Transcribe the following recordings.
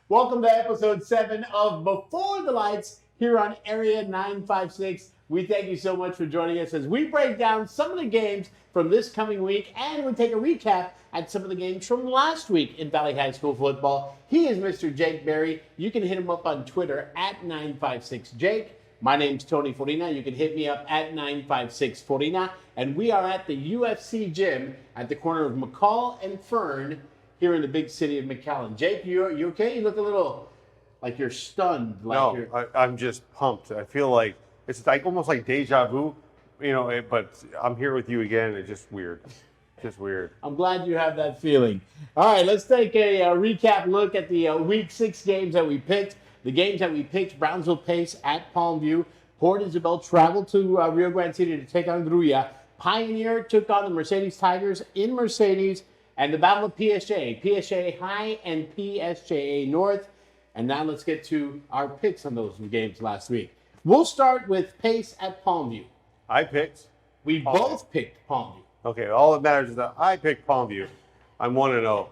Welcome to episode 7 of Before the Lights here on Area 956. We thank you so much for joining us as we break down some of the games from this coming week and we take a recap at some of the games from last week in Valley High School football. He is Mr. Jake Berry. You can hit him up on Twitter at 956Jake. My name's Tony Forina. You can hit me up at 956Forina. And we are at the UFC gym at the corner of McCall and Fern here in the big city of McAllen. Jake, you okay? You look a little like you're stunned. I'm just pumped. I feel like it's like almost like deja vu, but I'm here with you again. It's just weird. Just weird. I'm glad you have that feeling. All right, let's take a recap look at the Week 6 games that we picked. The games that we picked: Brownsville Pace at Palmview. Port Isabel traveled to Rio Grande City to take on Gruya. Pioneer took on the Mercedes Tigers in Mercedes. And the battle of PSJA High and PSJA North. And now let's get to our picks on those games last week. We'll start with Pace at Palmview. I picked. We both picked Palmview. Okay, all that matters is that I picked Palmview. I'm 1-0.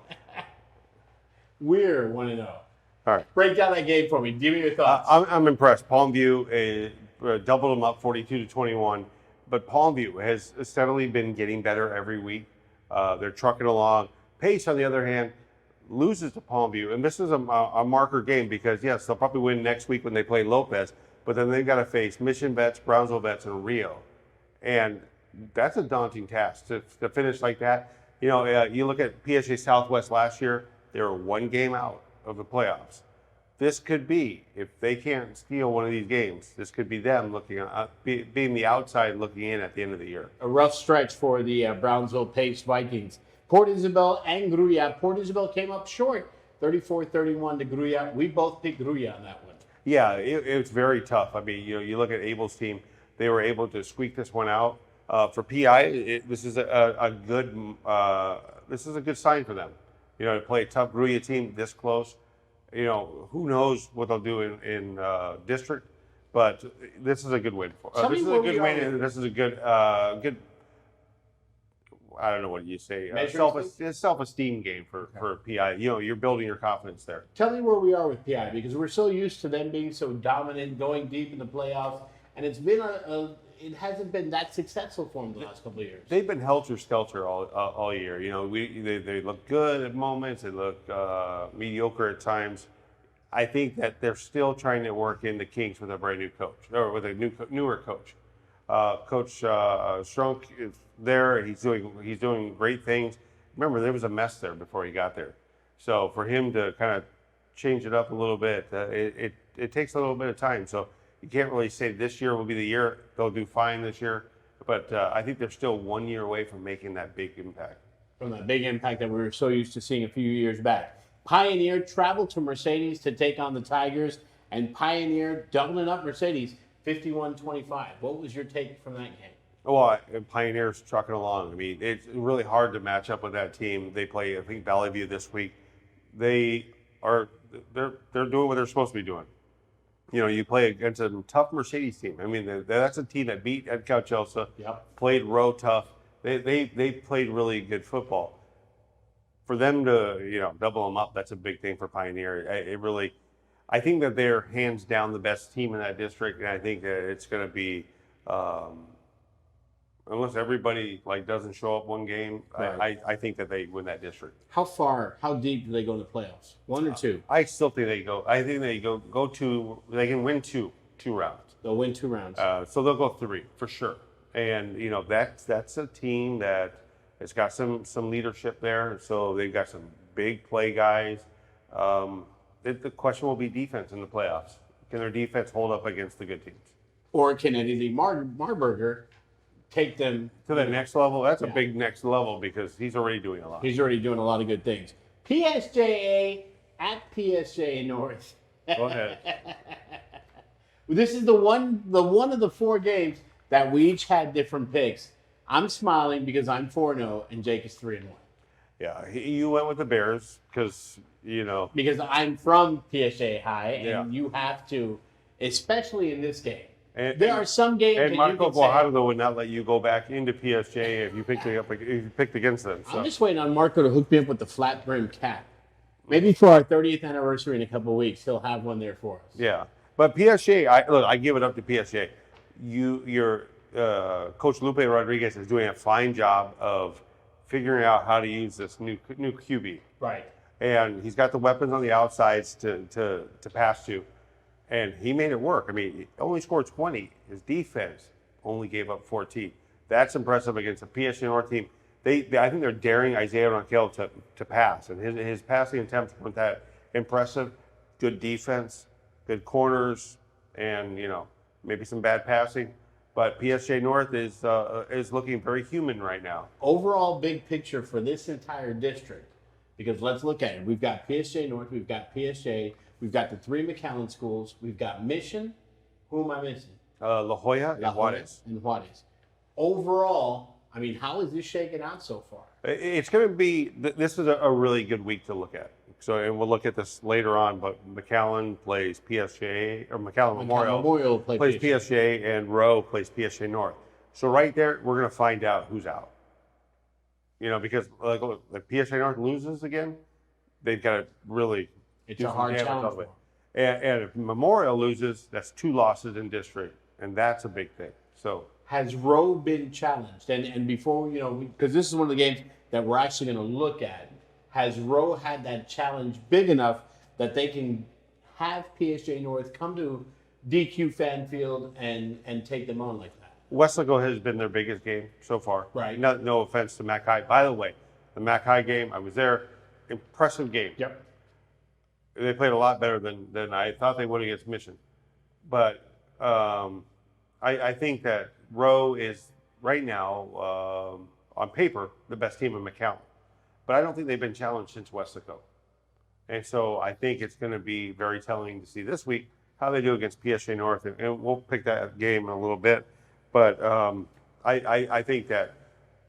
We're 1-0. All right. Break down that game for me. Give me your thoughts. I'm impressed. Palmview doubled them up 42-21. But Palmview has steadily been getting better every week. They're trucking along. Pace, on the other hand, loses to Palmview. And this is a marker game because, yes, they'll probably win next week when they play Lopez. But then they've got to face Mission Vets, Brownsville Vets, and Rio. And that's a daunting task to finish like that. You look at PSA Southwest last year, they were one game out of the playoffs. This could be, if they can't steal one of these games, this could be them being the outside looking in at the end of the year. A rough stretch for the Brownsville Pace Vikings. Port Isabel and Gruya. Port Isabel came up short, 34-31 to Gruya. We both picked Gruya on that one. Yeah, it was very tough. I mean, you look at Abel's team; they were able to squeak this one out. For PI, this is a good sign for them. To play a tough Gruya team this close. Who knows what they'll do in district, but this is a good win for. This is a good win, and this is a good. I don't know what you say. Self-esteem game for PI. You're building your confidence there. Tell me where we are with PI because we're so used to them being so dominant, going deep in the playoffs, and it's been it hasn't been that successful for them the last couple of years. They've been helter-skelter all year. They look good at moments. They look mediocre at times. I think that they're still trying to work in the kinks with a brand new coach or with a newer coach. Coach Strunk is there. He's doing great things. Remember, there was a mess there before he got there. So for him to kind of change it up a little bit, it takes a little bit of time. So you can't really say this year will be the year. They'll do fine this year. But I think they're still 1 year away from making that big impact. From that big impact that we were so used to seeing a few years back. Pioneer traveled to Mercedes to take on the Tigers, and Pioneer doubling up Mercedes 51-25. What was your take from that game? Well, Pioneer's trucking along. I mean, it's really hard to match up with that team. They play, I think, Valley View this week. They're doing what they're supposed to be doing. You play against a tough Mercedes team. I mean, that's a team that beat Ed Cauchelsa, played row tough. They played really good football. For them to, double them up, that's a big thing for Pioneer. I think that they're hands down the best team in that district, and I think that it's going to be, unless everybody doesn't show up one game, right. I think that they win that district. How deep do they go in the playoffs? 1 or 2? I still think they go. I think they go 2. They can win two rounds. They'll win 2 rounds. So they'll go 3 for sure. And that's a team that has got some leadership there. So they've got some big play guys. The question will be defense in the playoffs. Can their defense hold up against the good teams? Or can Eddie Marburger take them to the next level? That's a big next level because he's already doing a lot. He's already doing a lot of good things. PSJA at PSJA North. Go ahead. This is the one of the 4 games that we each had different picks. I'm smiling because I'm 4-0 and Jake is 3-1. Yeah, you went with the Bears because because I'm from PSJA High and you have to, especially in this game. There are some games and Marco Guajardo would not let you go back into PSJ if you picked against them. So. I'm just waiting on Marco to hook me up with the flat brim cap. Maybe for our 30th anniversary in a couple of weeks, he'll have one there for us. Yeah, but PSG, I give it up to PSG. Your Coach Lupe Rodriguez is doing a fine job of figuring out how to use this new QB. Right. And he's got the weapons on the outsides to pass to, and he made it work. I mean, he only scored 20. His defense only gave up 14. That's impressive against a PSG North team. I think they're daring Isaiah Ronquillo to pass, and his passing attempts weren't that impressive. Good defense, good corners, and maybe some bad passing. But PSG North is looking very human right now. Overall, big picture for this entire district, because let's look at it. We've got PSG North, we've got PSG, we've got the 3 McAllen schools, we've got Mission. Who am I missing? La Jolla and Juarez. And Juarez. Overall, I mean, how is this shaking out so far? It's going to be. This is a really good week to look at. So, and we'll look at this later on. But McAllen plays PSG, or McAllen Memorial plays PSG, and Rowe plays PSG North. So right there, we're going to find out who's out. Because look, if PSG North loses again, they've got to really. It's a hard challenge. And if Memorial loses, that's 2 losses in district, and that's a big thing. So. Has Rowe been challenged? And before, because this is one of the games that we're actually going to look at, has Rowe had that challenge big enough that they can have PSG North come to DQ Fan Field and take them on like that? Weslaco has been their biggest game so far. Right. No offense to Mac High. By the way, the Mac High game, I was there. Impressive game. Yep. They played a lot better than I thought they would against Mission. But I think that Rowe is right now, on paper, the best team in McAllen. But I don't think they've been challenged since Weslaco. And so I think it's going to be very telling to see this week how they do against PSG North. And we'll pick that game in a little bit. But I think that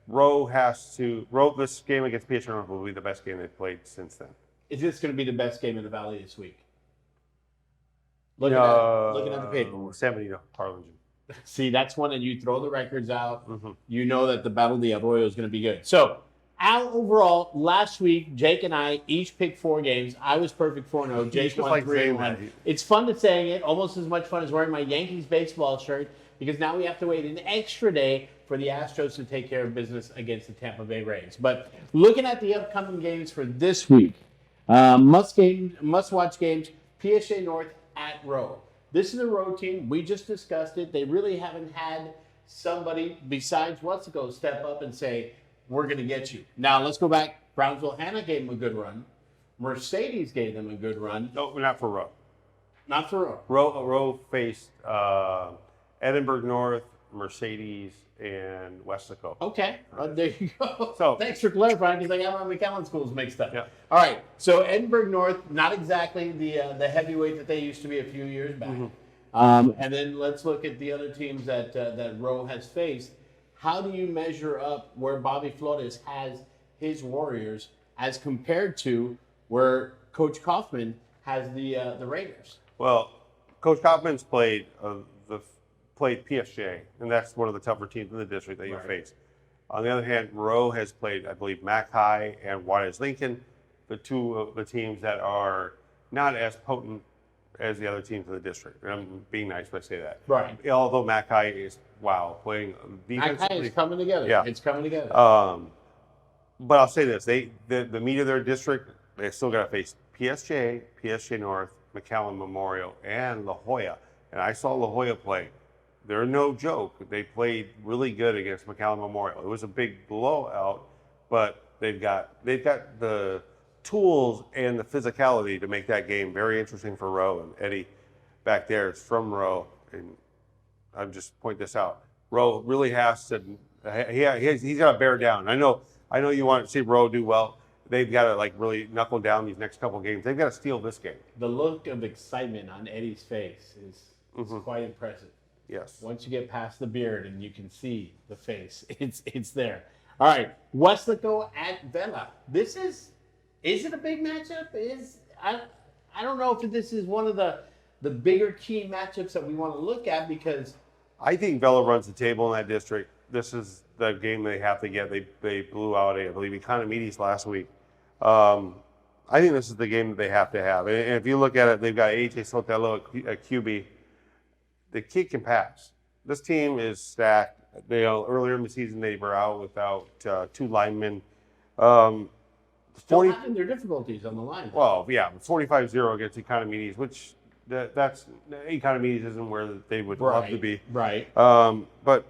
Rowe this game against PSG North will be the best game they've played since then. Is this going to be the best game in the Valley this week? Looking at the paper. 70 to Harlingen. See, that's one that you throw the records out. Mm-hmm. You know that the Battle of the Arroyo is going to be good. So, out overall, last week, Jake and I each picked 4 games. I was perfect 4-0. Jake won 3-1. It's fun to saying it, almost as much fun as wearing my Yankees baseball shirt, because now we have to wait an extra day for the Astros to take care of business against the Tampa Bay Rays. But looking at the upcoming games for this week, must-watch games, PSG North at Rowe. This is a road team. We just discussed it. They really haven't had somebody besides Weslaco step up and say, we're going to get you. Now, let's go back. Brownsville-Hanna gave them a good run. Mercedes gave them a good run. No, not for Rowe. Not for Rowe. Rowe faced Edinburgh North, Mercedes, and Weslaco. Okay, there you go. So, thanks for clarifying, because I got my McAllen schools mixed up. Yeah. All right, so Edinburgh North, not exactly the heavyweight that they used to be a few years back. Mm-hmm. And then let's look at the other teams that Rowe has faced. How do you measure up where Bobby Flores has his Warriors as compared to where Coach Kaufman has the Raiders? Well, Coach Kaufman's played PSG, and that's one of the tougher teams in the district that you face. On the other hand, Rowe has played, I believe, Mac High and Juarez Lincoln, the 2 of the teams that are not as potent as the other teams in the district. And I'm being nice when I say that. Right. Although Mac High is, playing defensively. Mac High is coming together. Yeah. It's coming together. But I'll say this. The meat of their district, they still got to face PSG North, McAllen Memorial, and La Jolla. And I saw La Jolla play. They're no joke. They played really good against McAllen Memorial. It was a big blowout, but they've got the tools and the physicality to make that game very interesting for Rowe. And Eddie back there is from Rowe, and I'm just point this out. Rowe really has to. He's got to bear down. I know you want to see Rowe do well. They've got to really knuckle down these next couple games. They've got to steal this game. The look of excitement on Eddie's face is quite impressive. Yes. Once you get past the beard and you can see the face, it's there. All right, Weslaco at Vela. Is it a big matchup? I don't know if this is one of the bigger key matchups that we want to look at, because I think Vela runs the table in that district. This is the game they have to get. They blew out I believe, Economides last week. I think this is the game that they have to have. And if you look at it, they've got AJ Sotelo at QB. The kid can pass. This team is stacked. Earlier in the season, they were out without 2 linemen. Still having their difficulties on the line. Well, yeah, 45-0 against Economides, which that's Economides isn't where they would love to be. Right. But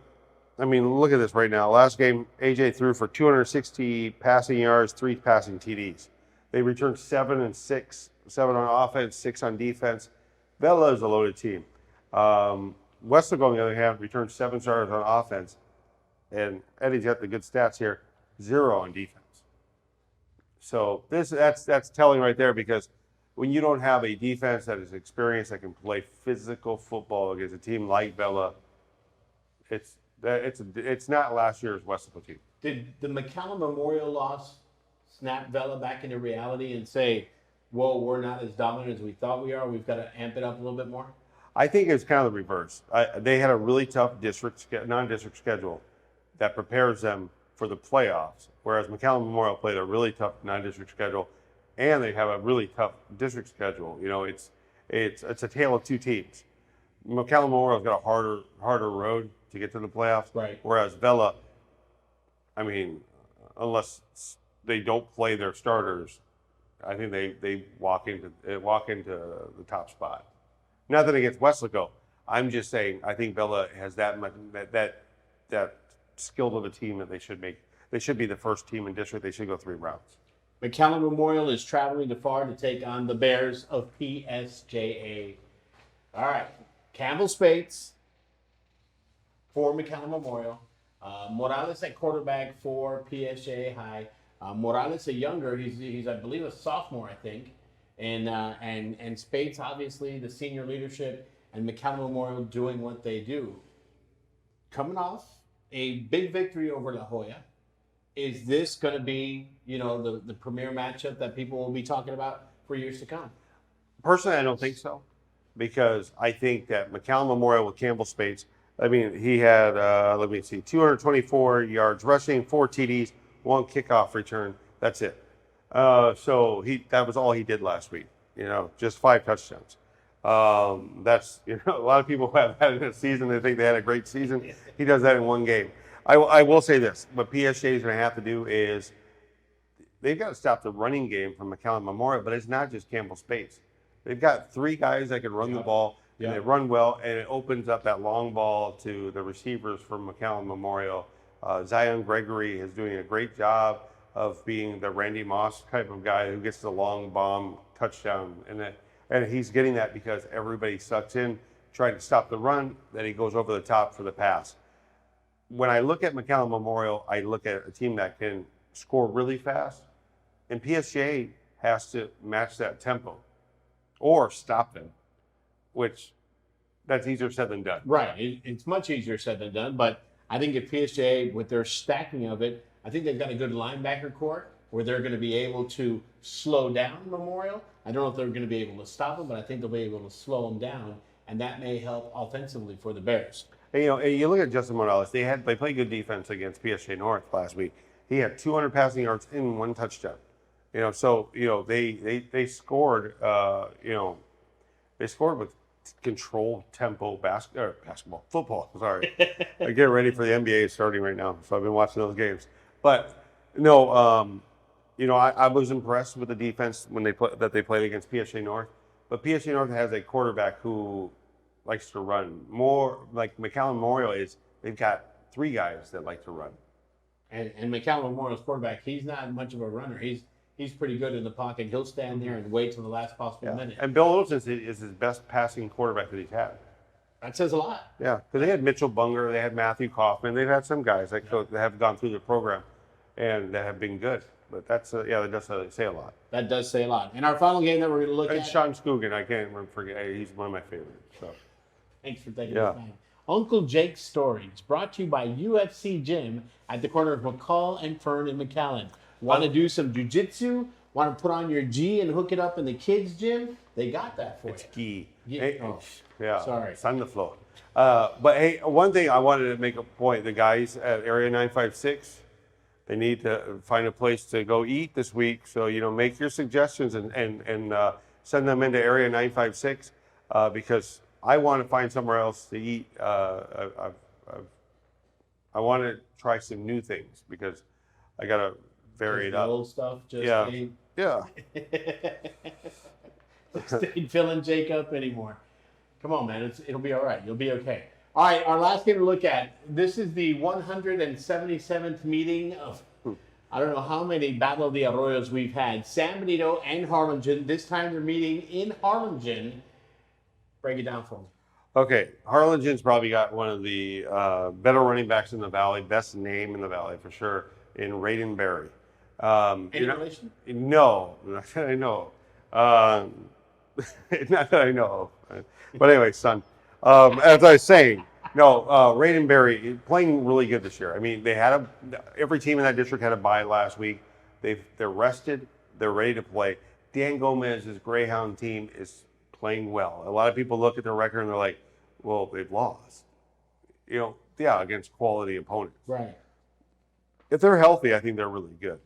I mean, look at this right now. Last game, AJ threw for 260 passing yards, 3 passing TDs. They returned 7 and 6, 7 on offense, 6 on defense. Vela is a loaded team. Westlaco, on the other hand, returned 7 starters on offense, and Eddie's got the good stats here: 0 on defense. So that's telling right there, because when you don't have a defense that is experienced, that can play physical football against a team like Vela, it's not last year's Westlaco team. Did the McCallum Memorial loss snap Vela back into reality and say, whoa, we're not as dominant as we thought we are, we've got to amp it up a little bit more? I think it's kind of the reverse. They had a really tough non-district schedule that prepares them for the playoffs, whereas McCallum Memorial played a really tough non-district schedule, and they have a really tough district schedule. You know, it's a tale of 2 teams. McCallum Memorial's got a harder road to get to the playoffs, right? Whereas Vela, I mean, unless they don't play their starters, I think they walk into the top spot. Nothing against Westlaco. I'm just saying I think Vela has that skilled of a team that they should be the first team in district. They should go 3 rounds. McCallum Memorial is traveling to far to take on the Bears of PSJA. All right, Campbell Spates for McCallum Memorial. Morales at quarterback for PSJA High. Morales, a younger, he's I believe a sophomore, I think, and Spates, obviously the senior leadership, and McCallum Memorial doing what they do. Coming off a big victory over La Jolla, is this going to be, the premier matchup that people will be talking about for years to come? Personally, I don't think so, because I think that McCallum Memorial with Campbell Spates, I mean, he had 224 yards rushing, 4 TDs, 1 kickoff return. That's it. So that was all he did last week. Just 5 touchdowns. That's a lot of people have had in a season. They think they had a great season. He does that in 1 game. I will say this: what PSJ is going to have to do is they've got to stop the running game from McCallum Memorial. But it's not just Campbell Spates. They've got 3 guys that can run the ball. And they run well, and it opens up that long ball to the receivers from McCallum Memorial. Zion Gregory is doing a great job of being the Randy Moss type of guy who gets the long bomb touchdown. And he's getting that because everybody sucks in, trying to stop the run, then he goes over the top for the pass. When I look at McCallum Memorial, I look at a team that can score really fast, and PSJ has to match that tempo or stop them, which that's easier said than done. Right. It's much easier said than done, but I think if PSJ, with their stacking of it, I think they've got a good linebacker core where they're going to be able to slow down Memorial. I don't know if they're going to be able to stop them, but I think they'll be able to slow them down, and that may help offensively for the Bears. And, you look at Justin Morales. They played good defense against PSJ North last week. He had 200 passing yards and 1 touchdown. So they scored. They scored with controlled tempo football. Sorry, I get ready for the NBA starting right now, so I've been watching those games. But no, I was impressed with the defense when they played against PSJ North. But PSJ North has a quarterback who likes to run more. Like McCallum Memorial is, they've got 3 guys that like to run. And McCallum Memorial's quarterback, he's not much of a runner. He's pretty good in the pocket. He'll stand there and wait till the last possible minute. And Bill Olson is his best passing quarterback that he's had. That says a lot. Yeah, because they had Mitchell Bunger, they had Matthew Kaufman, they've had some guys that have gone through the program and that have been good. But that does say a lot. That does say a lot. And our final game that we're going to look at. Sean Scoogin, I can't forget. He's one of my favorites. So. Thanks for taking the time. Uncle Jake's Stories, brought to you by UFC Gym at the corner of McCall and Fern in McAllen. Want to do some jiu-jitsu? Want to put on your gi and hook it up in the kids' gym? They got that for you. It's gi. Hey, sorry. It's on the floor. But hey, one thing I wanted to make a point. The guys at Area 956, They need to find a place to go eat this week. So, make your suggestions and send them into Area 956 because I want to find somewhere else to eat. I want to try some new things because I got to vary it up. Old stuff just Yeah. ain't Yeah. just ain't filling Jake up anymore. Come on, man. It'll be all right. You'll be okay. All right, our last game to look at. This is the 177th meeting of, I don't know how many Battle of the Arroyos we've had. San Benito and Harlingen. This time they're meeting in Harlingen. Break it down for me. Okay, Harlingen's probably got one of the better running backs in the Valley, best name in the Valley for sure, in Raiden Berry. Any relation? No, not that I know. Not that I know. But anyway, son, as I was saying, no, Raiden Berry playing really good this year. I mean, every team in that district had a bye last week. They're rested. They're ready to play. Dan Gomez's Greyhound team is playing well. A lot of people look at their record and they're like, well, they've lost. Against quality opponents. Right. If they're healthy, I think they're really good.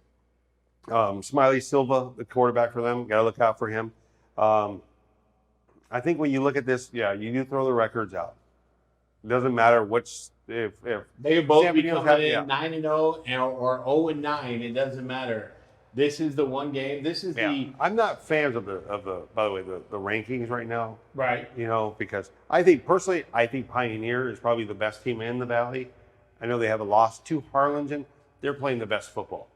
Smiley Silva, the quarterback for them, got to look out for him. I think when you look at this, you do throw the records out. It doesn't matter if they both be Benito's coming in 9-0 or 0-9. It doesn't matter. This is the one game. This is the. I'm not fans of the by the way the rankings right now. Right. Because I think Pioneer is probably the best team in the Valley. I know they have a loss to Harlingen. They're playing the best football.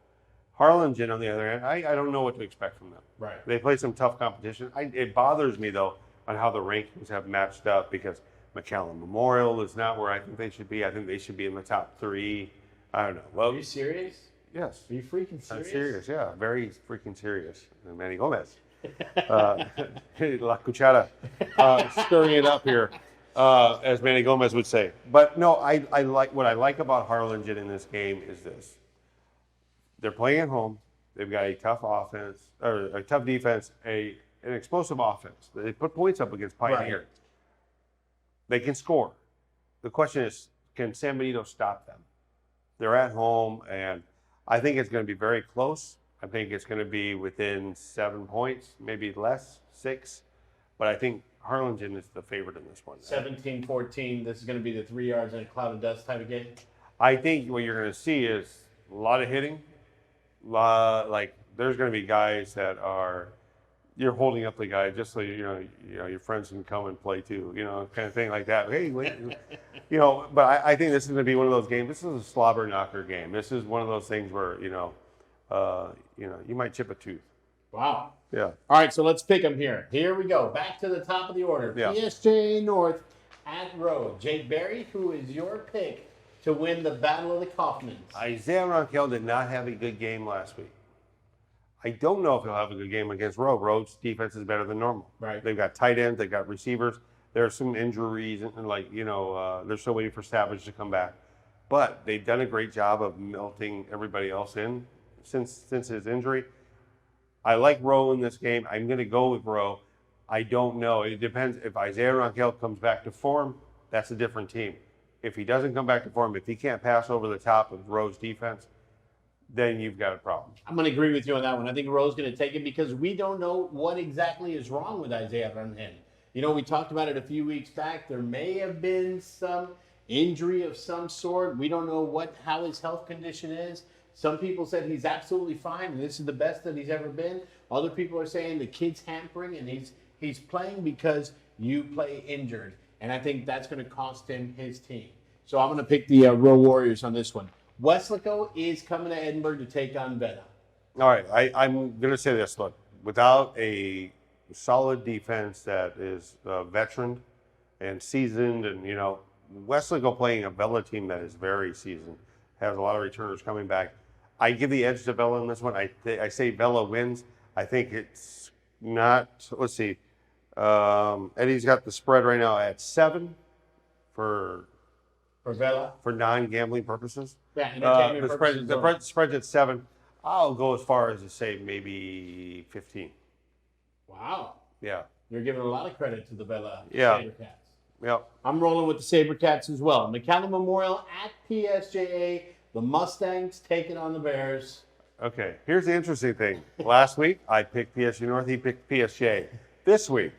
Harlingen, on the other hand, I don't know what to expect from them. Right. They play some tough competition. It bothers me though on how the rankings have matched up because McAllen Memorial is not where I think they should be. I think they should be in the top 3. I don't know. Well, are you serious? Yes. Are you freaking serious? I'm serious, yeah. Very freaking serious. Manny Gomez. La Cuchara. Stirring it up here, as Manny Gomez would say. But no, I like what I like about Harlingen in this game is this. They're playing at home. They've got a tough offense, or a tough defense, an explosive offense. They put points up against Pioneer. Right. They can score. The question is, can San Benito stop them? They're at home, and I think it's going to be very close. I think it's going to be within 7 points, maybe less, 6. But I think Harlingen is the favorite in this one. 17-14. This is going to be the 3 yards in a cloud of dust type of game. I think what you're going to see is a lot of hitting. There's going to be guys that you're holding up the guy just so your friends can come and play too, kind of thing like that. Hey, wait, But I think this is going to be one of those games. This is a slobber knocker game. This is one of those things where you might chip a tooth. Wow. Yeah. All right, so let's pick them here. Here we go. Back to the top of the order. Yeah. PSJ North at Road. Jake Berry, who is your pick to win the Battle of the Kaufmans? Isaiah Ronquel did not have a good game last week. I don't know if he'll have a good game against Road. Road's defense is better than normal. Right. They've got tight ends. They've got receivers. There are some injuries, and they're still waiting for Savage to come back. But they've done a great job of melting everybody else in since his injury. I like Rowe in this game. I'm going to go with Rowe. I don't know. It depends. If Isaiah Ronquel comes back to form, that's a different team. If he doesn't come back to form, if he can't pass over the top of Rowe's defense, then you've got a problem. I'm going to agree with you on that one. I think Rowe's going to take it because we don't know what exactly is wrong with Isaiah Ronquel. We talked about it a few weeks back. There may have been some injury of some sort. We don't know how his health condition is. Some people said he's absolutely fine and this is the best that he's ever been. Other people are saying the kid's hampering and he's playing because you play injured. And I think that's going to cost him his team. So I'm going to pick the Rowe Warriors on this one. Westlake is coming to Edinburgh to take on Veta. All right, I'm going to say this. Look, without a solid defense that is veteran and seasoned, and Westlake playing a Vela team that is very seasoned, has a lot of returners coming back. I give the edge to Vela in this one. I say Vela wins. I think it's not. Let's see. Eddie's got the spread right now at 7 for Vela for non-gambling purposes. Yeah, entertainment purposes. The spread's at 7. I'll go as far as to say maybe 15. Wow. Yeah. You're giving a lot of credit to the Vela Sabercats. Yep. I'm rolling with the Sabercats as well. McAllen Memorial at PSJA. The Mustangs taking on the Bears. Okay, here's the interesting thing. Last week, I picked PSG North. He picked PSG. This week,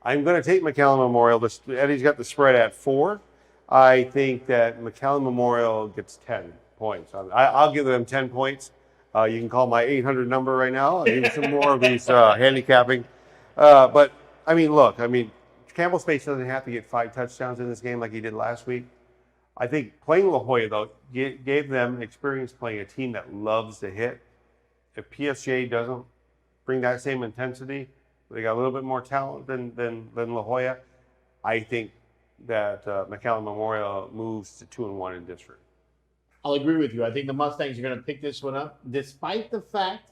I'm going to take McAllen Memorial. Eddie's got the spread at 4. I think that McAllen Memorial gets 10 points. I'll give them 10 points. You can call my 800 number right now. I'll give you some more of these handicapping. But, look, Campbell Space doesn't have to get 5 touchdowns in this game like he did last week. I think playing La Jolla, though, gave them experience playing a team that loves to hit. If PSG doesn't bring that same intensity, they got a little bit more talent than La Jolla, I think that McAllen Memorial moves to 2-1 in district. I'll agree with you. I think the Mustangs are going to pick this one up, despite the fact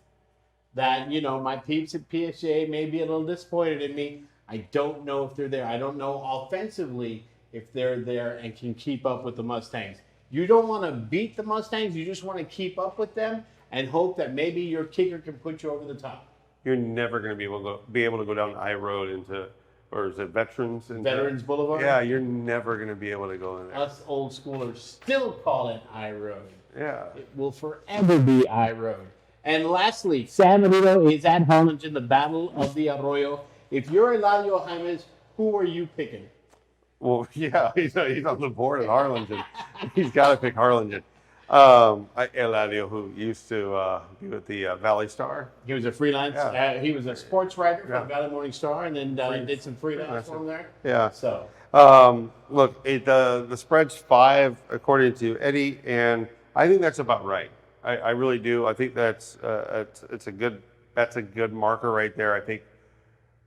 that, my peeps at PSG may be a little disappointed in me. I don't know if they're there. I don't know offensively if they're there and can keep up with the Mustangs. You don't want to beat the Mustangs. You just want to keep up with them and hope that maybe your kicker can put you over the top. You're never going to be able to go down I Road into, or is it Veterans? Veterans Boulevard? Yeah, you're never going to be able to go in there. Us old schoolers still call it I Road. Yeah. It will forever be I Road. And lastly, San Benito is at Harlingen, the Battle of the Arroyo. If you're Eladio Jaimes, who are you picking? Well, yeah, he's on the board at Harlingen. He's got to pick Harlingen. Eladio, who used to be with the Valley Star. He was a freelance. Yeah. He was a sports writer for Yeah. the Valley Morning Star, and then did some freelance for him there. Yeah. So, look, the spread's 5 according to Eddie, and I think that's about right. I really do. I think that's a good marker right there. I think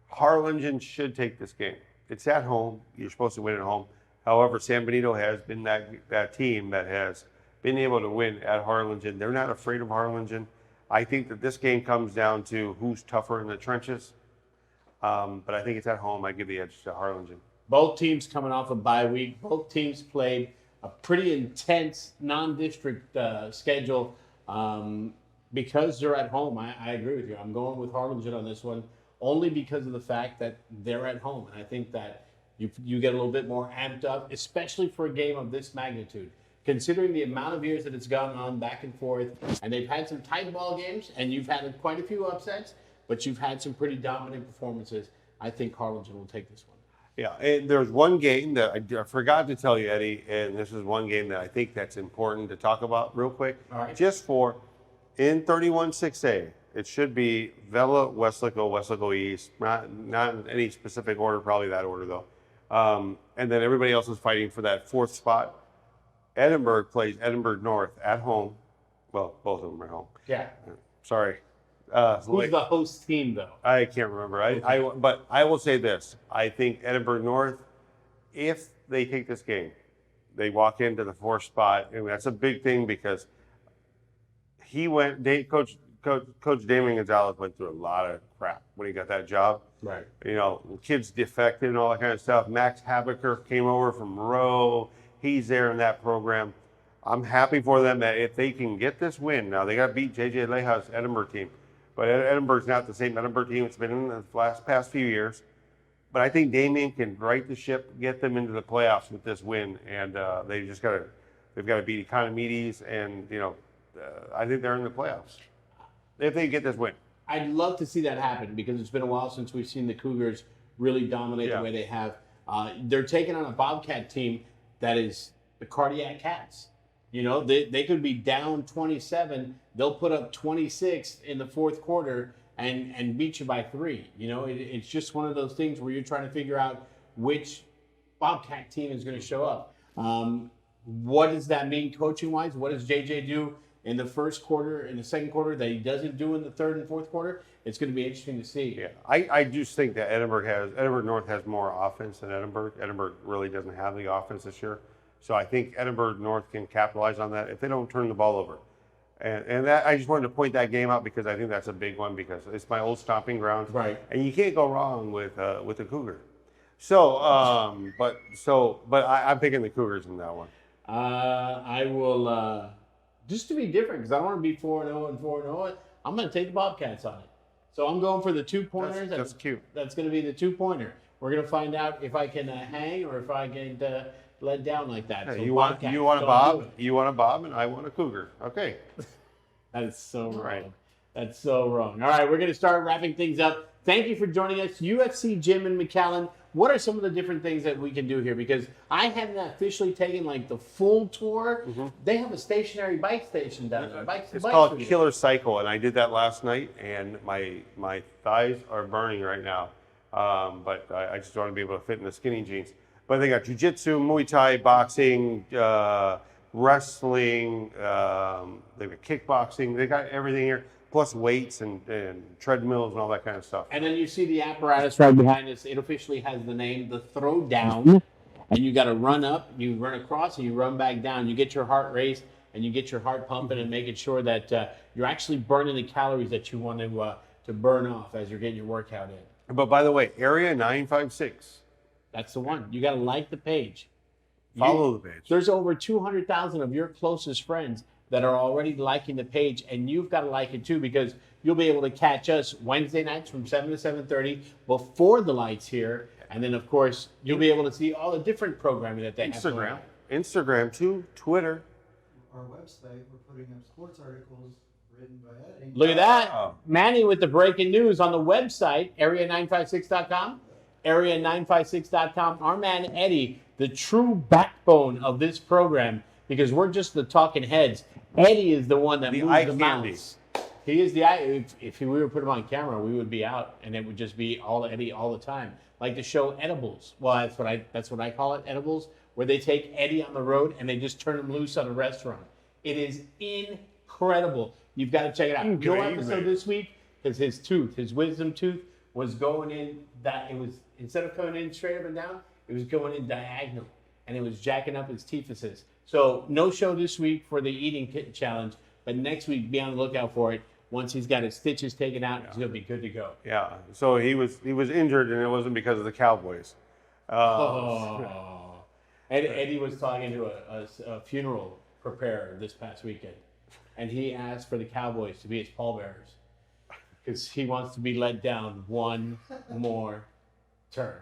Harlingen should take this game. It's at home. You're supposed to win at home. However, San Benito has been that team that has been able to win at Harlingen. They're not afraid of Harlingen. I think that this game comes down to who's tougher in the trenches. But I think it's at home. I give the edge to Harlingen. both teams coming off a bye week. Both teams played a pretty intense non-district schedule because they're at home. I agree with you. I'm going with Harlingen on this one only because of the fact that they're at home. And I think that you get a little bit more amped up, especially for a game of this magnitude. Considering the amount of years that it's gone on back and forth, and they've had some tight ball games, and you've had quite a few upsets, but you've had some pretty dominant performances. I think Harlingen will take this one. Yeah, and there's one game that I forgot to tell you, Eddie, and this is one game that I think that's important to talk about real quick. All right. Just for, in 31-6A, it should be Vela, Westlaco East, not in any specific order, probably that order though. And then everybody else is fighting for that fourth spot. Edinburgh plays Edinburgh North at home. Well, both of them are home. Yeah. Sorry. Who's the host team, though? I can't remember. But I will say this. I think Edinburgh North, if they take this game, they walk into the fourth spot. And that's a big thing because Coach Damien Gonzalez went through a lot of crap when he got that job. Right. You know, kids defected and all that kind of stuff. Max Habeker came over from Rowe. He's there in that program. I'm happy for them that if they can get this win, now they got to beat J.J. Leja's Edinburgh team. But Edinburgh's not the same Edinburgh team it's been in the past few years. But I think Damien can right the ship, get them into the playoffs with this win, and they've got to beat Economides, and I think they're in the playoffs if they get this win. I'd love to see that happen because it's been a while since we've seen the Cougars really dominate the way they have. They're taking on a Bobcat team that is the Cardiac Cats. They could be down 27. They'll put up 26 in the fourth quarter and beat you by 3. It's just one of those things where you're trying to figure out which Bobcat team is going to show up. What does that mean coaching-wise? What does JJ do in the first quarter, in the second quarter that he doesn't do in the third and fourth quarter? It's going to be interesting to see. Yeah, I just think that Edinburgh North has more offense than Edinburgh. Edinburgh really doesn't have the offense this year. So I think Edinburgh North can capitalize on that if they don't turn the ball over. And that, I just wanted to point that game out because I think that's a big one because it's my old stomping ground. Right. And you can't go wrong with the Cougar. So, but I'm picking the Cougars in that one. I will, just to be different because I don't want to be 4-0 and 4-0. I'm going to take the Bobcats on it. So I'm going for the 2-pointers. That's cute. That's going to be the 2-pointer. We're going to find out if I can hang or if I can let down like that. Hey, So you want Bobcats a don't do Bob? it. You want a Bob, and I want a Cougar. Okay. That is so wrong. Right. That's so wrong. All right, we're going to start wrapping things up. Thank you for joining us. UFC Gym in McAllen. What are some of the different things that we can do here? Because I haven't officially taken like the full tour. They have a stationary bike station down there. It's called Killer Cycle, and I did that last night, and my thighs are burning right now. But I just want to be able to fit in the skinny jeans. But they got jiu-jitsu, Muay Thai, boxing, wrestling, they've got kickboxing. They got everything here, plus weights and treadmills and all that kind of stuff. And then you see the apparatus right behind us. It officially has the name, the Throwdown. And you got to run up, you run across, and you run back down. You get your heart raced, and you get your heart pumping, and making sure that you're actually burning the calories that you want to burn off as you're getting your workout in. But by the way, Area 956. That's the one. You got to like the page. Follow the page. There's over 200,000 of your closest friends that are already liking the page, and you've got to like it too, because you'll be able to catch us Wednesday nights from 7 to 7:30 before the lights here. And then, of course, you'll be able to see all the different programming that they have going on. Instagram too, Twitter. Our website, we're putting up sports articles written by Eddie. Look at that. Manny with the breaking news on the website, area956.com. Area956.com. Our man Eddie, the true backbone of this program, because we're just the talking heads. Eddie is the one that The moves eye the candy. mouse. He is the eye. If we were to put him on camera, we would be out, and it would just be all Eddie all the time. Like the show Edibles. Well, that's what I call it, Edibles, where they take Eddie on the road and they just turn him loose on a restaurant. It is incredible. You've got to check it out. No episode this week because his wisdom tooth, was going in that it was, instead of coming in straight up and down, it was going in diagonal, and it was jacking up his teethuses. So no show this week for the eating kit challenge, but next week be on the lookout for it. Once he's got his stitches taken out, he's gonna be good to go. Yeah. So he was injured, and it wasn't because of the Cowboys. And Eddie was talking to a funeral preparer this past weekend, and he asked for the Cowboys to be his pallbearers because he wants to be let down one more turn.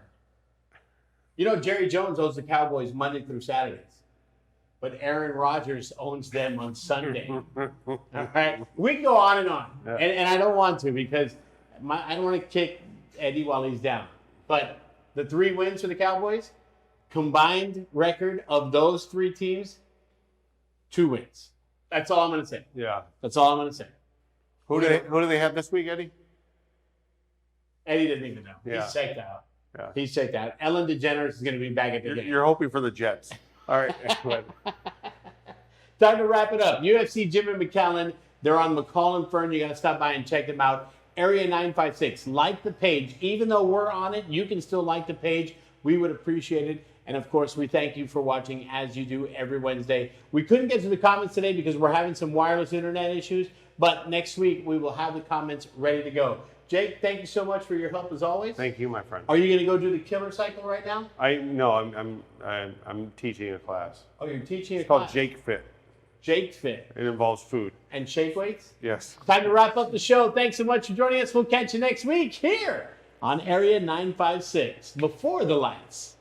You know, Jerry Jones owns the Cowboys Monday through Saturdays, but Aaron Rodgers owns them on Sunday. All right, we can go on and on, and I don't want to because I don't want to kick Eddie while he's down. But the 3 wins for the Cowboys, combined record of those 3 teams, 2 wins. That's all I'm going to say. Yeah. That's all I'm going to say. Who do they have this week, Eddie? Eddie didn't even know. Yeah. He's checked out. Yeah. He's checked out. Ellen DeGeneres is going to be back at the game. You're hoping for the Jets. All right. Time to wrap it up. UFC Gym in McAllen. They're on McCall and Fern. You got to stop by and check them out. Area 956. Like the page. Even though we're on it, you can still like the page. We would appreciate it. And of course, we thank you for watching as you do every Wednesday. We couldn't get to the comments today because we're having some wireless internet issues, but next week we will have the comments ready to go. Jake, thank you so much for your help as always. Thank you, my friend. Are you going to go do the killer cycle right now? I'm teaching a class. Oh, you're teaching It's a called class. Jake Fit. Jake Fit. It involves food. And shake weights? Yes. Time to wrap up the show. Thanks so much for joining us. We'll catch you next week here on Area 956 Before the Lights.